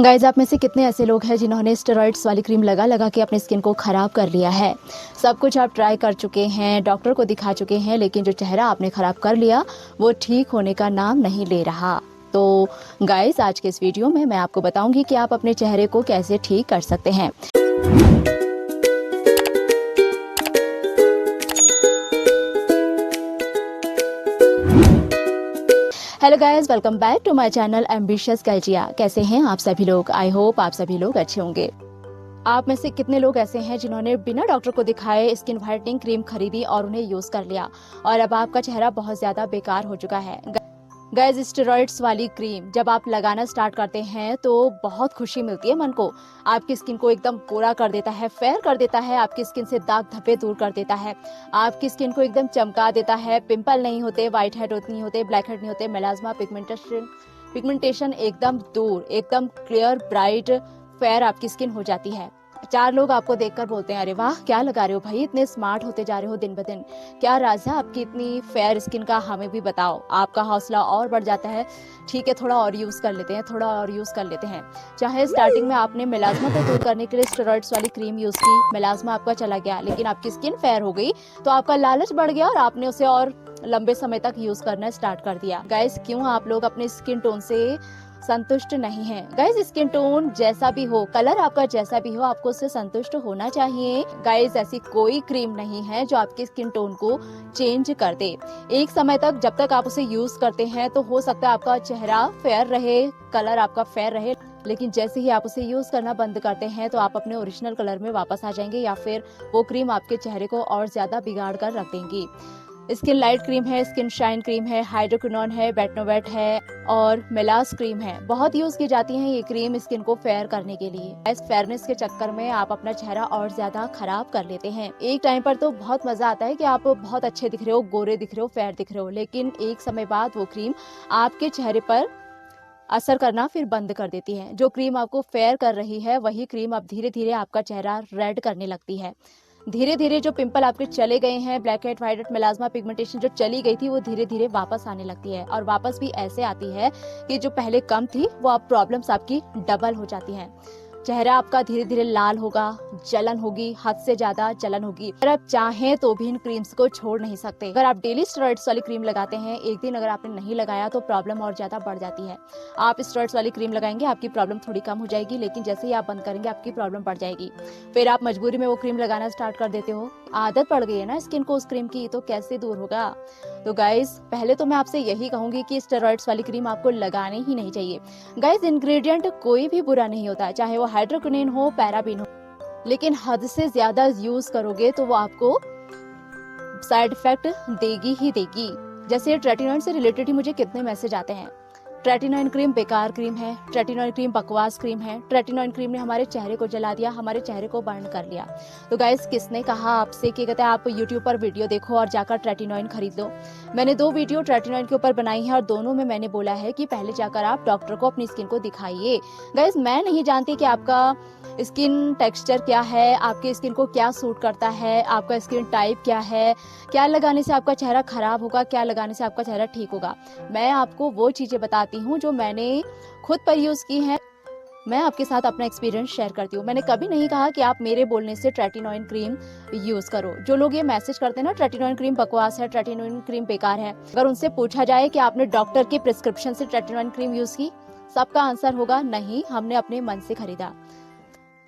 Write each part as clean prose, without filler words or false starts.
Guys, आप में से कितने ऐसे लोग हैं जिन्होंने स्टेरॉइड्स वाली क्रीम लगा लगा के अपनी स्किन को ख़राब कर लिया है। सब कुछ आप ट्राई कर चुके हैं, डॉक्टर को दिखा चुके हैं, लेकिन जो चेहरा आपने ख़राब कर लिया वो ठीक होने का नाम नहीं ले रहा। तो गाइस, आज के इस वीडियो में मैं आपको बताऊंगी कि आप अपने चेहरे को कैसे ठीक कर सकते हैं। Hello guys, welcome back to my channel ambitious गर्जिया। कैसे हैं आप सभी लोग? आई होप आप सभी लोग अच्छे होंगे। आप में से कितने लोग ऐसे हैं जिन्होंने बिना डॉक्टर को दिखाए स्किन व्हाइटनिंग क्रीम खरीदी और उन्हें यूज कर लिया और अब आपका चेहरा बहुत ज्यादा बेकार हो चुका है। गाइस, स्टेरॉइड्स वाली क्रीम जब आप लगाना स्टार्ट करते हैं तो बहुत खुशी मिलती है मन को। आपकी स्किन को एकदम गोरा कर देता है, फेयर कर देता है, आपकी स्किन से दाग धब्बे दूर कर देता है, आपकी स्किन को एकदम चमका देता है। पिंपल नहीं होते, व्हाइट हेड नहीं होते, ब्लैक हेड नहीं होते, मेलास्मा पिगमेंटेशन एकदम दूर, एकदम क्लियर, ब्राइट, फेयर आपकी स्किन हो जाती है। 4 लोग आपको देखकर बोलते हैं, अरे वाह, क्या लगा रहे हो भाई, इतने स्मार्ट होते जा रहे हो दिन ब दिन। क्या राज है आपकी इतनी फेयर स्किन का, हमें भी बताओ। आपका हौसला और बढ़ जाता है। ठीक है, थोड़ा और यूज कर लेते हैं, थोड़ा और यूज कर लेते हैं। चाहे स्टार्टिंग में आपने मेलास्मा को दूर करने के लिए स्टेरॉइड्स वाली क्रीम यूज की, मेलास्मा आपका चला गया, लेकिन आपकी स्किन फेयर हो गई तो आपका लालच बढ़ गया और आपने उसे और लंबे समय तक यूज करना स्टार्ट कर दिया। गाइस, क्यों आप लोग अपने स्किन टोन से संतुष्ट नहीं है? गाइस, स्किन टोन जैसा भी हो, कलर आपका जैसा भी हो, आपको उससे संतुष्ट होना चाहिए। गाइस, ऐसी कोई क्रीम नहीं है जो आपके स्किन टोन को चेंज कर दे। एक समय तक जब तक आप उसे यूज करते हैं तो हो सकता है आपका चेहरा फेयर रहे, कलर आपका फेयर रहे, लेकिन जैसे ही आप उसे यूज करना बंद करते हैं तो आप अपने ओरिजिनल कलर में वापस आ जाएंगे या फिर वो क्रीम आपके चेहरे को और ज्यादा बिगाड़ कर रख देंगी। स्किन लाइट क्रीम है, स्किन शाइन क्रीम है, हाइड्रोक्विनोन है, बेटनोवेट है और मेलास क्रीम है। बहुत यूज की जाती है ये क्रीम स्किन को फेयर करने के लिए। इस फेयरनेस के चक्कर में आप अपना चेहरा और ज्यादा खराब कर लेते हैं। एक टाइम पर तो बहुत मजा आता है कि आप बहुत अच्छे दिख रहे हो, गोरे दिख रहे हो, फेयर दिख रहे हो, लेकिन एक समय बाद वो क्रीम आपके चेहरे पर असर करना फिर बंद कर देती है। जो क्रीम आपको फेयर कर रही है वही क्रीम अब धीरे धीरे आपका चेहरा रेड करने लगती है। धीरे धीरे जो पिंपल आपके चले गए हैं, black head, white head, melasma pigmentation जो चली गई थी वो धीरे धीरे वापस आने लगती है और वापस भी ऐसे आती है कि जो पहले कम थी वो अब प्रॉब्लम्स आपकी डबल हो जाती हैं। चेहरा आपका धीरे धीरे लाल होगा, जलन होगी, हद से ज्यादा जलन होगी। अगर आप चाहें तो भी इन क्रीम्स को छोड़ नहीं सकते। अगर आप डेली स्टेरॉइड्स वाली क्रीम लगाते हैं, एक दिन अगर आपने नहीं लगाया तो प्रॉब्लम और ज्यादा बढ़ जाती है। आप स्टेरॉइड्स वाली क्रीम लगाएंगे, आपकी प्रॉब्लम थोड़ी कम हो जाएगी, लेकिन जैसे ही आप बंद करेंगे आपकी प्रॉब्लम बढ़ जाएगी। फिर आप मजबूरी में वो क्रीम लगाना स्टार्ट कर देते हो। आदत पड़ गई है ना स्किन को उस क्रीम की, तो कैसे दूर होगा? तो गाइस, पहले तो मैं आपसे यही कहूंगी कि स्टेरॉइड्स वाली क्रीम आपको लगानी ही नहीं चाहिए। गाइस, इंग्रेडिएंट कोई भी बुरा नहीं होता, चाहे वो हाइड्रोक्विनोन हो, पैराबीन हो, लेकिन हद से ज्यादा यूज करोगे तो वो आपको साइड इफेक्ट देगी ही देगी। जैसे ट्रेटिनॉइड से रिलेटेड ही मुझे कितने मैसेज आते हैं, ट्रेटिनॉइड क्रीम बेकार क्रीम है, ट्रेटिनॉइड क्रीम बकवास क्रीम है, ट्रेटिनॉइड क्रीम ने हमारे चेहरे को जला दिया, हमारे चेहरे को बर्न कर लिया। तो गाइस, किसने कहा आपसे कि कहते हैं आप यूट्यूब पर वीडियो देखो और जाकर ट्रेटिनॉइड खरीद लो? मैंने 2 वीडियो ट्रेटिनॉइड के ऊपर बनाई है और दोनों में मैंने बोला है कि पहले जाकर आप डॉक्टर को अपनी स्किन को दिखाइए। गाइस, मैं नहीं जानती कि आपका स्किन टेक्सचर क्या है, आपके स्किन को क्या सूट करता है, आपका स्किन टाइप क्या है, क्या लगाने से आपका चेहरा खराब होगा, क्या लगाने से आपका चेहरा ठीक होगा। मैं आपको वो चीजें बताती हूँ जो मैंने खुद पर यूज की हैं। मैं आपके साथ अपना एक्सपीरियंस शेयर करती हूँ। मैंने कभी नहीं कहा कि आप मेरे बोलने से ट्रेटिनॉइड क्रीम यूज करो। जो लोग ये मैसेज करते हैं ना, ट्रेटिनॉइड क्रीम बकवास है, ट्रेटिनॉइड क्रीम बेकार है, अगर उनसे पूछा जाए कि आपने डॉक्टर के प्रिस्क्रिप्शन से ट्रेटिनॉइड क्रीम यूज की, सबका आंसर होगा नहीं, हमने अपने मन से खरीदा।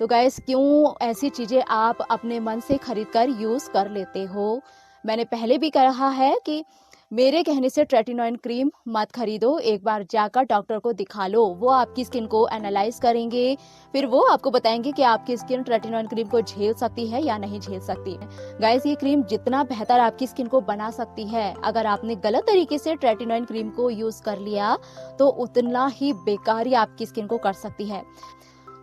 तो गाइस, क्यों ऐसी चीजें आप अपने मन से खरीद कर यूज कर लेते हो? मैंने पहले भी कहा है कि मेरे कहने से ट्रेटिनॉइड क्रीम मत खरीदो, एक बार जाकर डॉक्टर को दिखा लो। वो आपकी स्किन को एनालाइज करेंगे, फिर वो आपको बताएंगे कि आपकी स्किन ट्रेटिनॉइड क्रीम को झेल सकती है या नहीं झेल सकती है। गाइस, ये क्रीम जितना बेहतर आपकी स्किन को बना सकती है, अगर आपने गलत तरीके से ट्रेटिनॉइड क्रीम को यूज कर लिया तो उतना ही बेकार ही आपकी स्किन को कर सकती है।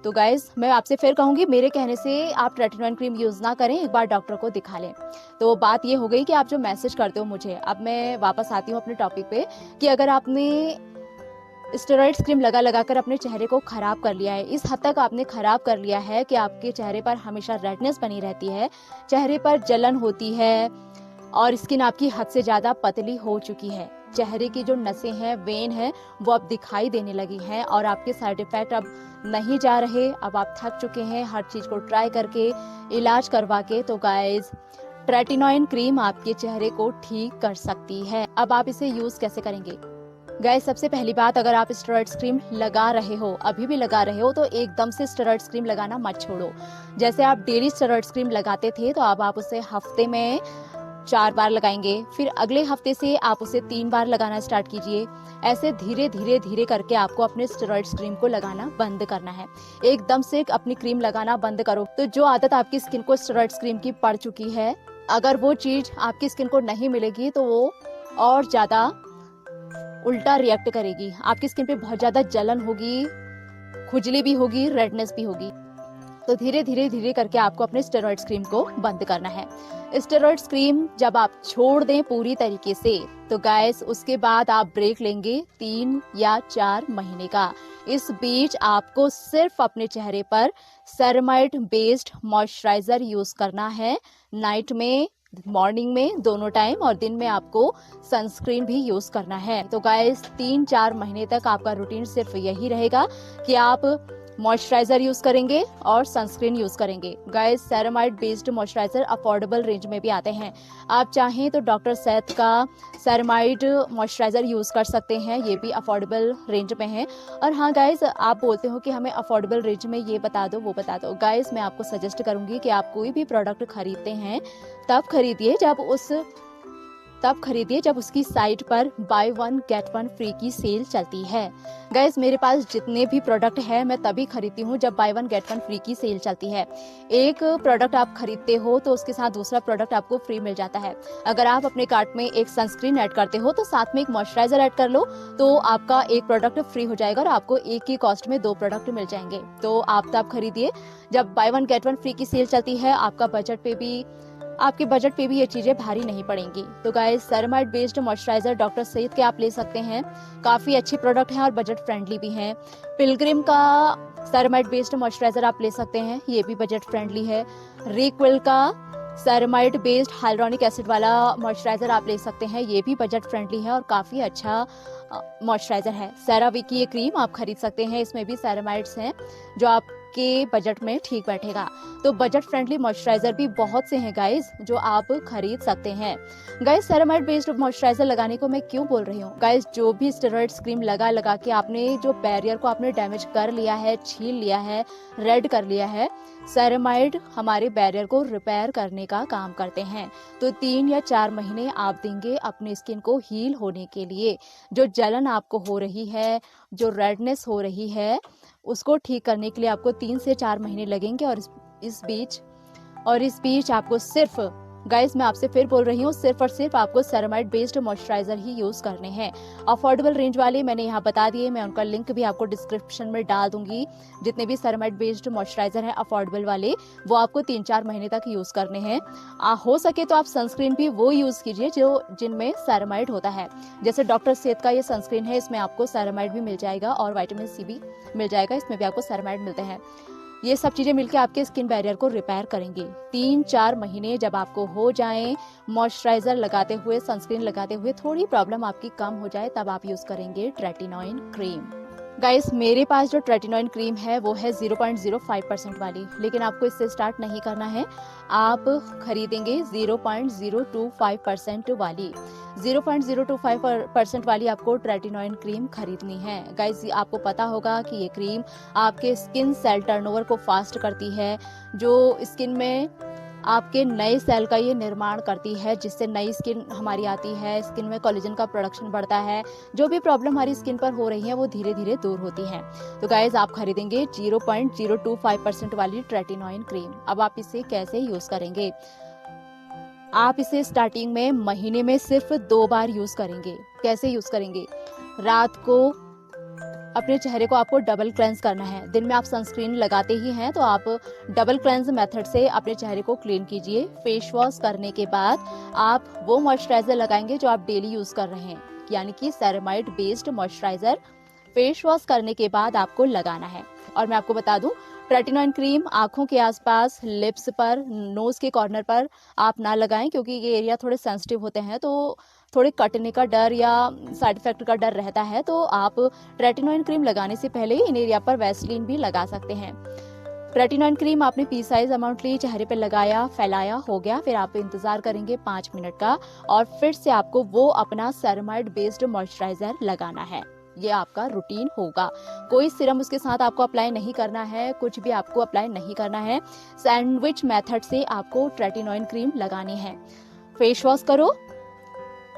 तो गाइज, मैं आपसे फिर कहूंगी, मेरे कहने से आप ट्रेटिनॉइड क्रीम यूज ना करें, एक बार डॉक्टर को दिखा लें। तो बात ये हो गई कि आप जो मैसेज करते हो मुझे। अब मैं वापस आती हूँ अपने टॉपिक पे कि अगर आपने स्टेरॉइड्स क्रीम लगा लगा कर अपने चेहरे को खराब कर लिया है, इस हद तक आपने खराब कर लिया है कि आपके चेहरे पर हमेशा रेडनेस बनी रहती है, चेहरे पर जलन होती है और स्किन आपकी हद से ज्यादा पतली हो चुकी है, चेहरे की जो नसें हैं, वेन है, वो अब दिखाई देने लगी हैं और आपके साइड इफेक्ट अब नहीं जा रहे। अब आप थक चुके हैं हर चीज को ट्राई करके, इलाज करवा के। तो गाइस, ट्रेटिनॉइन क्रीम आपके चेहरे को ठीक कर सकती है। अब आप इसे यूज कैसे करेंगे? गाइस, सबसे पहली बात, अगर आप स्टेरॉइड्स क्रीम लगा रहे हो, अभी भी लगा रहे हो, तो एकदम से स्टेरॉइड्स क्रीम लगाना मत छोड़ो। जैसे आप डेली स्टेरॉइड्स क्रीम लगाते थे, तो अब आप उसे हफ्ते में 4 बार लगाएंगे, फिर अगले हफ्ते से आप उसे 3 बार लगाना स्टार्ट कीजिए। ऐसे धीरे धीरे धीरे करके आपको अपने स्टेरॉइड्स क्रीम को लगाना बंद करना है। एकदम से अपनी क्रीम लगाना बंद करो तो जो आदत आपकी स्किन को स्टेरॉइड्स क्रीम की पड़ चुकी है, अगर वो चीज आपकी स्किन को नहीं मिलेगी तो वो और ज्यादा उल्टा रिएक्ट करेगी। आपकी स्किन पे बहुत ज्यादा जलन होगी, खुजली भी होगी, रेडनेस भी होगी। तो धीरे धीरे धीरे करके आपको अपने स्टेरॉइड्स क्रीम को बंद करना है। स्टेरॉइड्स क्रीम जब आप छोड़ दें पूरी तरीके से, तो गाइस उसके बाद आप ब्रेक लेंगे 3 या 4 महीने का। इस बीच आपको सिर्फ अपने चेहरे पर सेरामाइड बेस्ड मॉइस्चराइजर यूज करना है। नाइट में, मॉर्निंग में, दोनों टाइम, और दिन में आपको सनस्क्रीन भी यूज करना है। तो गाइस 3-4 महीने तक आपका रूटीन सिर्फ यही रहेगा कि आप मॉइस्चराइजर यूज करेंगे और सनस्क्रीन यूज करेंगे। Guys, ceramide based moisturiser affordable range में भी आते हैं। आप चाहें तो डॉक्टर सेथ का सेरामाइड मॉइस्चराइजर यूज कर सकते हैं, ये भी अफोर्डेबल रेंज में है। और हाँ गाइस, आप बोलते हो कि हमें अफोर्डेबल रेंज में ये बता दो, वो बता दो। गाइस, मैं आपको सजेस्ट करूंगी कि आप कोई भी प्रोडक्ट खरीदते हैं तब खरीदिए जब उसकी साइट पर बाय 1 गेट 1 फ्री की सेल चलती है। गाइस, मेरे पास जितने भी प्रोडक्ट है मैं तभी खरीदती हूँ जब बाय 1 गेट 1 फ्री की सेल चलती है। एक प्रोडक्ट आप खरीदते हो तो उसके साथ दूसरा प्रोडक्ट आपको फ्री मिल जाता है। अगर आप अपने कार्ट में एक सनस्क्रीन ऐड करते हो तो साथ में एक मॉइस्चराइजर ऐड कर लो, तो आपका एक प्रोडक्ट फ्री हो जाएगा और आपको एक ही कॉस्ट में 2 प्रोडक्ट मिल जाएंगे। तो आप तब खरीदिए जब बाय 1 गेट 1 फ्री की सेल चलती है। आपके बजट पे भी ये चीजें भारी नहीं पड़ेंगी। तो guys, ceramide based moisturiser doctor Seth के आप ले सकते हैं, काफी अच्छे प्रोडक्ट हैं और बजट फ्रेंडली भी हैं। पिलग्रिम का सेरामाइड बेस्ड मॉइस्चराइजर आप ले सकते हैं, ये भी बजट फ्रेंडली है। रिक्विल का सेरामाइड बेस्ड हाइलुरोनिक एसिड वाला मॉइस्चराइजर आप ले सकते हैं, ये भी बजट फ्रेंडली है और काफी अच्छा मॉइस्चराइजर है। सेरावी की ये क्रीम आप खरीद सकते हैं, इसमें भी सेरामाइड्स हैं जो आपके बजट में ठीक बैठेगा। तो बजट फ्रेंडली मॉइस्चराइजर भी बहुत से हैं गाइस जो आप खरीद सकते हैं। गाइस, सेरामाइड बेस्ड मॉइस्चराइजर लगाने को मैं क्यों बोल रही हूँ? गाइस, जो भी स्टेरॉइड्स क्रीम लगा के आपने जो बैरियर को आपने डैमेज कर लिया है, छील लिया है, रेड कर लिया है, सेरामाइड हमारे बैरियर को रिपेयर करने का काम करते हैं। तो 3 या 4 महीने आप देंगे अपनी स्किन को हील होने के लिए। जो जलन आपको हो रही है, जो रेडनेस हो रही है, उसको ठीक करने के लिए आपको 3 से 4 महीने लगेंगे। और इस बीच आपको सिर्फ, गाइस मैं आपसे फिर बोल रही हूँ, सिर्फ और सिर्फ आपको सेरामाइड बेस्ड मॉइस्चराइजर ही यूज करने हैं। अफोर्डेबल रेंज वाले मैंने यहाँ बता दिए, मैं उनका लिंक भी आपको डिस्क्रिप्शन में डाल दूंगी। जितने भी सेरामाइड बेस्ड मॉइस्चराइजर हैं अफोर्डेबल वाले, वो आपको 3-4 महीने तक यूज करने हैं। हो सके तो आप सनस्क्रीन भी वो यूज कीजिए जिनमें सेरामाइड होता है। जैसे डॉक्टर सेथ का ये सनस्क्रीन है, इसमें आपको सेरामाइड भी मिल जाएगा और विटामिन सी भी मिल जाएगा, इसमें भी आपको सेरामाइड मिलते हैं। ये सब चीजें मिलकर आपके स्किन बैरियर को रिपेयर करेंगी। 3-4 महीने जब आपको हो जाएं, मॉइस्चराइजर लगाते हुए, सनस्क्रीन लगाते हुए थोड़ी प्रॉब्लम आपकी कम हो जाए, तब आप यूज करेंगे ट्रेटिनॉइन क्रीम। गाइस, मेरे पास जो ट्रेटिनॉइन क्रीम है वो है 0.05% वाली, लेकिन आपको इससे स्टार्ट नहीं करना है। आप खरीदेंगे 0.025% वाली। 0.025% वाली आपको ट्रेटिनॉइन क्रीम खरीदनी है। गाइस, आपको पता होगा कि ये क्रीम आपके स्किन सेल टर्नओवर को फास्ट करती है, जो स्किन में आपके नए सेल का ये निर्माण करती है, जिससे नई स्किन हमारी आती है, स्किन में कोलेजन का प्रोडक्शन बढ़ता है, जो भी प्रॉब्लम हमारी स्किन पर हो रही है वो धीरे धीरे दूर होती है। तो गाइज, आप खरीदेंगे 0.025% वाली ट्रेटिनॉइन क्रीम। अब आप इसे कैसे यूज करेंगे? आप इसे स्टार्टिंग में महीने में सिर्फ 2 बार यूज करेंगे। कैसे यूज करेंगे? रात को अपने चेहरे को आपको डबल क्लेंस करना है। दिन में आप सनस्क्रीन लगाते ही हैं, तो आप डबल क्लेंस मेथड से अपने चेहरे को क्लीन कीजिए। फेस वॉश करने के बाद आप वो मॉइस्चराइजर लगाएंगे जो आप डेली यूज कर रहे हैं, यानी कि ceramide based moisturiser face wash करने के बाद आपको लगाना है। और मैं आपको बता दूं, ट्रेटिनॉइन क्रीम आंखों के आसपास, लिप्स पर, नोज के कॉर्नर पर आप ना लगाएं, क्योंकि ये एरिया थोड़े सेंसिटिव होते हैं। तो थोड़े कटने का डर या साइड इफेक्ट का डर रहता है तो आप ट्रेटिनोइन क्रीम लगाने से पहले इन एरिया पर वैसलीन भी लगा सकते हैं। ट्रेटिनोइन क्रीम आपने पी साइज अमाउंट ली, चेहरे पे लगाया, फैलाया, हो गया। फिर आप इंतजार करेंगे 5 मिनट का और फिर से आपको वो अपना सेरामाइड बेस्ड मॉइस्चराइजर लगाना है। ये आपका रूटीन होगा। कोई सीरम उसके साथ आपको अप्लाई नहीं करना है, कुछ भी आपको अप्लाई नहीं करना है। सैंडविच मेथड से आपको ट्रेटिनोइन क्रीम लगानी है। फेस वॉश करो,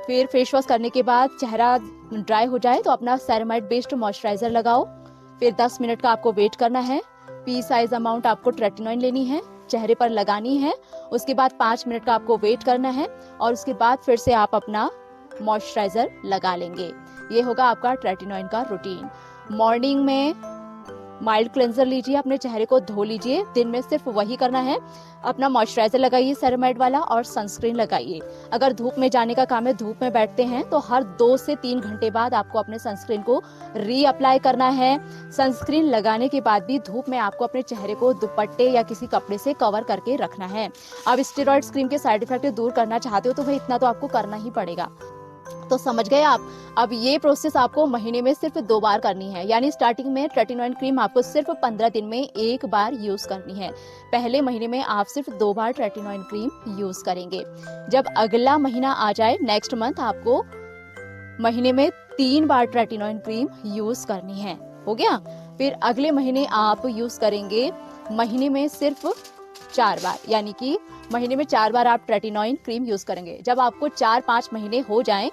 फिर फेस वॉश करने के बाद चेहरा ड्राई हो जाए तो अपना सेरामाइड बेस्ड मॉइस्चराइजर लगाओ। फिर 10 मिनट का आपको वेट करना है। पी साइज अमाउंट आपको ट्रेटिनोइन लेनी है, चेहरे पर लगानी है। उसके बाद 5 मिनट का आपको वेट करना है और उसके बाद फिर से आप अपना मॉइस्चराइजर लगा लेंगे। ये होगा आपका ट्रेटिनोइन का रूटीन। मॉर्निंग में माइल्ड क्लेंजर लीजिए, अपने चेहरे को धो लीजिए। दिन में सिर्फ वही करना है, अपना मॉइस्चराइजर लगाइए सेरामाइड वाला और सनस्क्रीन लगाइए। अगर धूप में जाने का काम है, धूप में बैठते हैं तो हर 2 से 3 घंटे बाद आपको अपने सनस्क्रीन को री अप्लाई करना है। सनस्क्रीन लगाने के बाद भी धूप में आपको अपने चेहरे को दुपट्टे या किसी कपड़े से कवर करके रखना है। अब स्टेरॉइड्स क्रीम के साइड इफेक्ट दूर करना चाहते हो तो भाई इतना तो आपको करना ही पड़ेगा। तो समझ गए आप। अब ये प्रोसेस आपको महीने में सिर्फ 2 बार करनी है, यानी स्टार्टिंग में ट्रेटिनोइन क्रीम आपको सिर्फ 15 दिन में 1 बार यूज करनी है। पहले महीने में आप सिर्फ 2 बार ट्रेटिनोइन क्रीम यूज करेंगे। जब अगला महीना आ जाए, नेक्स्ट मंथ, आपको महीने में 3 बार ट्रेटिनोइन क्रीम यूज करनी है। हो गया। फिर अगले महीने आप यूज करेंगे महीने में सिर्फ 4 बार, यानी कि महीने में 4 बार आप ट्रेटिनोइन क्रीम यूज करेंगे। जब आपको 4-5 महीने हो जाएं,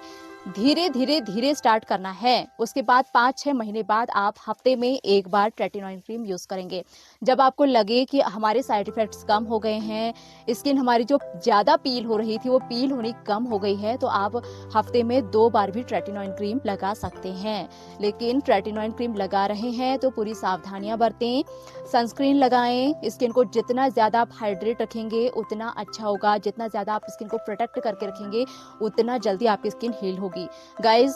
धीरे धीरे धीरे स्टार्ट करना है। उसके बाद 5-6 महीने बाद आप हफ्ते में 1 बार ट्रेटिनोइन क्रीम यूज करेंगे। जब आपको लगे कि हमारे साइड इफेक्ट्स कम हो गए हैं, स्किन हमारी जो ज्यादा पील हो रही थी वो पील होनी कम हो गई है, तो आप हफ्ते में 2 बार भी ट्रेटिनोइन क्रीम लगा सकते हैं। लेकिन ट्रेटिनोइन क्रीम लगा रहे हैं तो पूरी सावधानियां बरतें। सनस्क्रीन लगाएं। स्किन को जितना ज्यादा आप हाइड्रेट रखेंगे उतना अच्छा होगा। जितना ज्यादा आप स्किन को प्रोटेक्ट करके रखेंगे उतना जल्दी आपकी स्किन हील होगी। गाइज,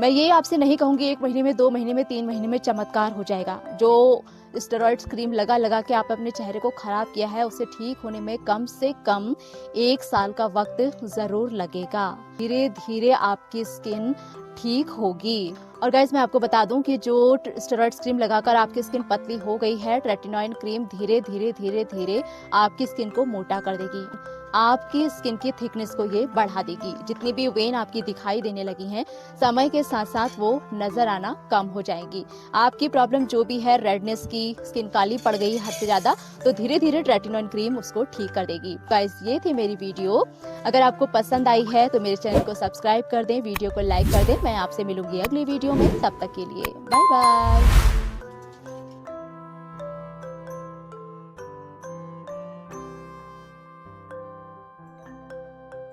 मैं ये आपसे नहीं कहूंगी 1 महीने में, 2 महीने में, 3 महीने में चमत्कार हो जाएगा। जो स्टेरॉइड्स क्रीम लगा के आप अपने चेहरे को खराब किया है, उसे ठीक होने में कम से कम 1 साल का वक्त जरूर लगेगा। धीरे धीरे आपकी स्किन ठीक होगी। और गाइज, मैं आपको बता दूं कि जो स्टेरॉइड्स क्रीम लगाकर आपकी स्किन पतली हो गई है, ट्रेटिनोइन क्रीम धीरे धीरे धीरे धीरे आपकी स्किन को मोटा कर देगी। आपकी स्किन की थिकनेस को ये बढ़ा देगी। जितनी भी वेन आपकी दिखाई देने लगी हैं, समय के साथ साथ वो नजर आना कम हो जाएगी। आपकी प्रॉब्लम जो भी है, रेडनेस की, स्किन काली पड़ गई हद से ज्यादा, तो धीरे धीरे ट्रेटिनोइन क्रीम उसको ठीक कर देगी। गाइस, ये थी मेरी वीडियो। अगर आपको पसंद आई है तो मेरे चैनल को सब्सक्राइब कर दें, वीडियो को लाइक कर दें। मैं आपसे मिलूंगी अगली वीडियो में। तब तक के लिए बाय बाय।